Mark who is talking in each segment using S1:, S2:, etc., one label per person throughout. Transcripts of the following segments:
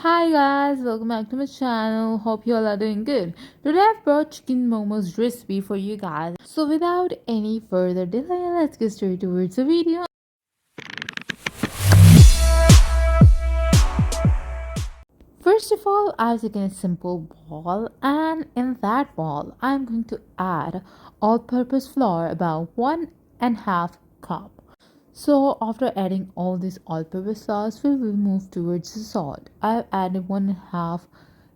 S1: Hi guys, welcome back to my channel. Hope you all are doing good. Today I've brought chicken momos recipe for you guys. So without any further delay, let's get straight towards the video. First of all, I've taken a simple bowl, and in that bowl I'm going to add all-purpose flour about 1.5 cup. So after adding all this all-purpose sauce, we will move towards the salt. I've added 1.5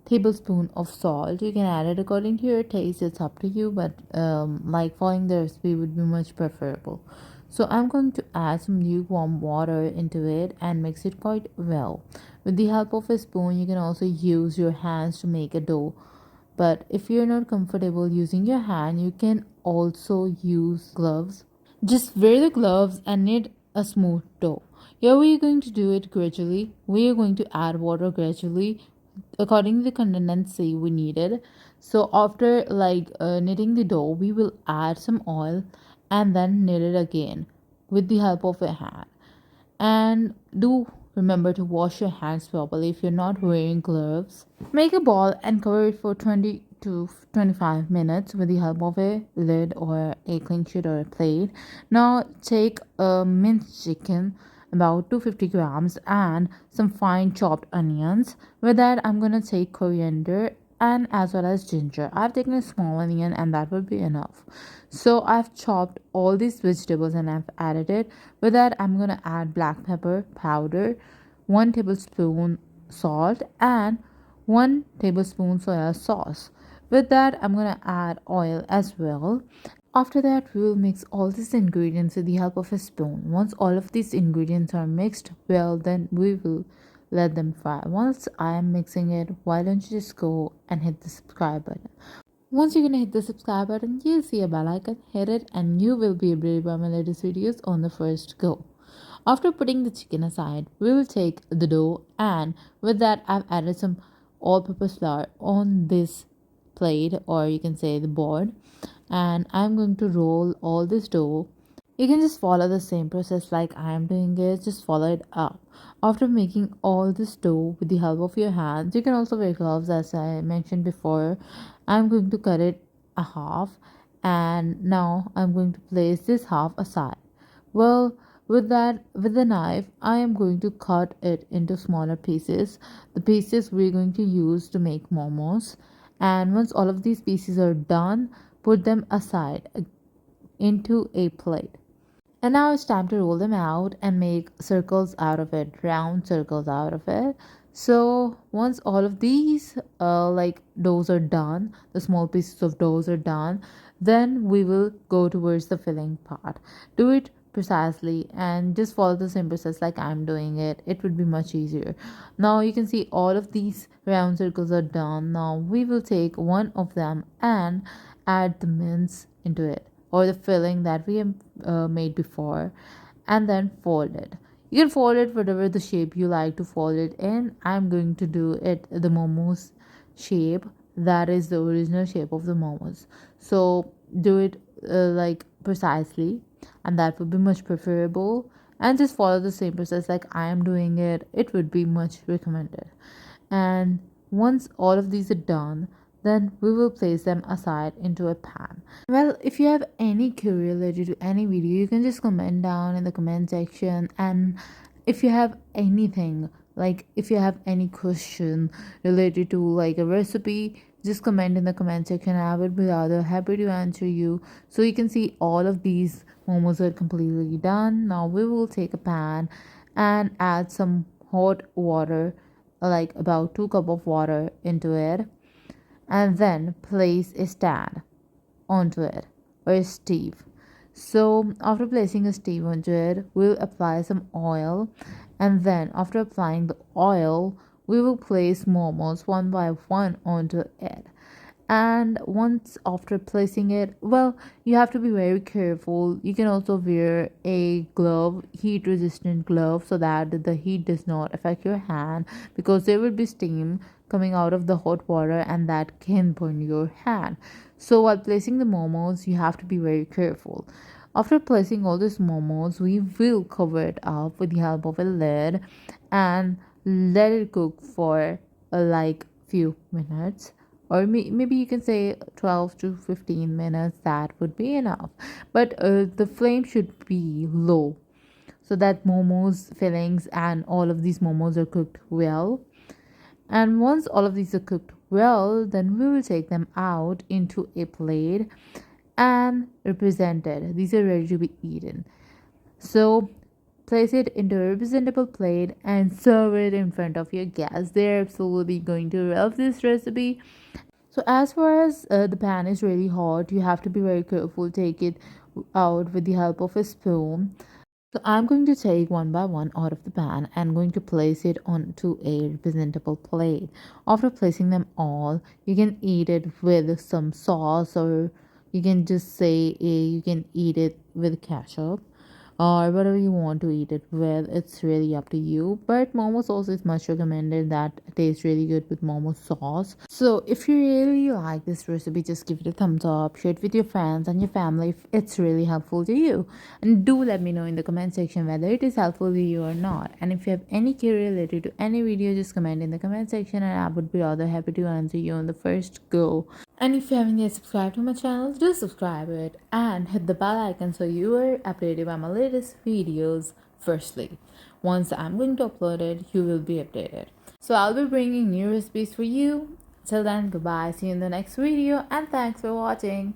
S1: tablespoon of salt. You can add it according to your taste. It's up to you, but like following the recipe would be much preferable. So I'm going to add some lukewarm water into it and mix it quite well. With the help of a spoon, you can also use your hands to make a dough. But if you're not comfortable using your hand, you can also use gloves. Just wear the gloves and knead a smooth dough. Here we are going to do it gradually. We are going to add water gradually according to the consistency we needed. So after kneading the dough, we will add some oil and then knead it again with the help of a hand. And do remember to wash your hands properly if you're not wearing gloves. Make a ball and cover it for 20 to 25 minutes with the help of a lid or a cling sheet or a plate. Now take a minced chicken, about 250 grams, and some fine chopped onions. With that, I'm gonna take coriander and as well as ginger. I've taken a small onion and that will be enough. So I've chopped all these vegetables and I've added it. With that, I'm gonna add black pepper powder, 1 tablespoon salt, and 1 tablespoon soya sauce. With that, I'm gonna add oil as well. After that, we will mix all these ingredients with the help of a spoon. Once all of these ingredients are mixed well, then we will let them fry. Once I am mixing it, why don't you just go and hit the subscribe button? Once you're gonna hit the subscribe button, you'll see a bell icon, hit it, and you will be updated by my latest videos on the first go. After putting the chicken aside, we will take the dough, and with that, I've added some all-purpose flour on this plate, or you can say the board, and I'm going to roll all this dough. You can just follow the same process like I am doing it, just follow it up. After making all this dough with the help of your hands, you can also wear gloves as I mentioned before. I'm going to cut it a half, and now I'm going to place this half aside. Well, with the knife, I am going to cut it into smaller pieces, the pieces we're going to use to make momos. And once all of these pieces are done, put them aside into a plate. And now it's time to roll them out and make circles out of it, round circles out of it. So once all of these doughs are done, the small pieces of doughs are done, then we will go towards the filling part. Do it precisely and just follow the same process like I'm doing it. It would be much easier. Now you can see all of these round circles are done. Now we will take one of them and add the mince into it, or the filling that we have made before, and then fold it. You can fold it whatever the shape you like to fold it in. I'm going to do it the momos shape, that is the original shape of the momos. So do it precisely, and that would be much preferable, and just follow the same process like I am doing it. It would be much recommended. And once all of these are done, then we will place them aside into a pan. Well, if you have any query related to any video, you can just comment down in the comment section. And if you have anything, like if you have any question related to like a recipe, just comment in the comment section. I would be rather happy to answer you. So you can see all of these momos are completely done. Now we will take a pan and add some hot water, like about 2 cup of water into it, and then place a stand onto it, or a steve. So after placing a steve onto it, we'll apply some oil, and then after applying the oil, we will place momos one by one onto it. And once after placing it, well, you have to be very careful. You can also wear a glove, heat resistant glove, so that the heat does not affect your hand, because there will be steam coming out of the hot water and that can burn your hand. So while placing the momos, you have to be very careful. After placing all these momos, we will cover it up with the help of a lid and let it cook for like few minutes, or maybe you can say 12 to 15 minutes. That would be enough, but the flame should be low so that momos fillings and all of these momos are cooked well. And once all of these are cooked well, then we will take them out into a plate and represented. These are ready to be eaten. So place it into a representable plate and serve it in front of your guests. They're absolutely going to love this recipe. So as far as the pan is really hot, you have to be very careful. Take it out with the help of a spoon. So I'm going to take one by one out of the pan and going to place it onto a presentable plate. After placing them all, you can eat it with some sauce, or you can just say you can eat it with ketchup or whatever you want to eat it with. It's really up to you, but momo sauce is much recommended. That tastes really good with momo sauce. So if you really like this recipe, just give it a thumbs up, share it with your friends and your family if it's really helpful to you, and do let me know in the comment section whether it is helpful to you or not. And if you have any query related to any video, just comment in the comment section and I would be rather happy to answer you on the first go. And if you haven't yet subscribed to my channel, do subscribe it and hit the bell icon so you are updated by my latest videos firstly. Once I'm going to upload it, you will be updated. So I'll be bringing new recipes for you. Till then, goodbye, see you in the next video, and thanks for watching.